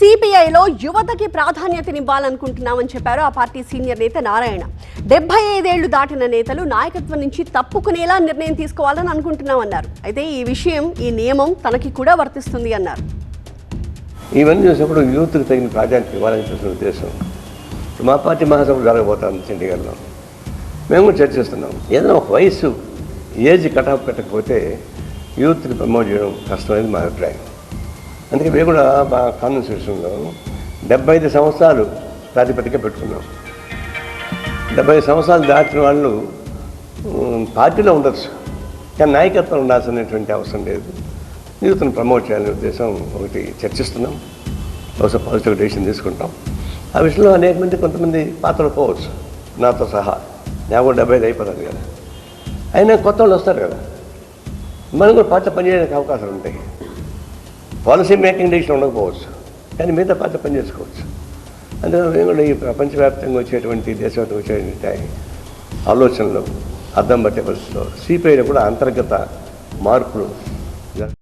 సిపిఐలో యువతకి ప్రాధాన్యతనివ్వాలనుకుంటున్నామని చెప్పారు ఆ పార్టీ సీనియర్ నేత నారాయణ. 75 ఏళ్లు దాటిన నేతలు నాయకత్వం నుంచి తప్పుకునేలా నిర్ణయం తీసుకోవాలని అనుకుంటున్నామన్నారు. అయితే ఈ నియమం తనకి కూడా వర్తిస్తుంది అన్నారు. ఇవన్నీ చూసినప్పుడు యూత్కి తగిన ప్రాధాన్యత ఇవ్వాలని చూసిన ఉద్దేశం. మా పార్టీ మహాసభలు జరగబోతాం చండీగఢ్లో. మేము కూడా చర్చిస్తున్నాం. ఏదైనా ఒక వయసు ఏజ్ కటాఫ్ పెట్టకపోతే యూత్ని ప్రమోట్ చేయడం కష్టమైంది మా అభిప్రాయం. అందుకే మేము కూడా మా కాన్స్టిట్యూషన్లో 75 సంవత్సరాలు ప్రాతిపదిక పెట్టుకున్నాం. 75 సంవత్సరాలు దాటిన వాళ్ళు పార్టీలో ఉండొచ్చు, కానీ నాయకత్వం ఉండాల్సినటువంటి అవసరం లేదు. యూత్ని ప్రమోట్ చేయాలనే ఉద్దేశం ఒకటి చర్చిస్తున్నాం. బహుశా పాజిటివ్ డెసిషన్ తీసుకుంటాం. ఆ విషయంలో అనేక మంది కొంతమంది పాత్రలు పోవచ్చు, నాతో సహా. నాకు కూడా 75 అయిపోతుంది కదా, అయినా కొత్త వాళ్ళు వస్తారు కదా, మనం కూడా పార్టీ పనిచేయడానికి అవకాశాలు ఉంటాయి. పాలసీ మేకింగ్ డెసిషన్ ఉండకపోవచ్చు, కానీ మిగతా పార్టీ పని చేసుకోవచ్చు. అందుకని మేము కూడా ఈ ప్రపంచవ్యాప్తంగా వచ్చేటువంటి దేశవ్యాప్తంగా వచ్చేటువంటి ఆలోచనలు అర్థం పట్టే పరిస్థితిలో సిపిఐలో కూడా అంతర్గత మార్పులు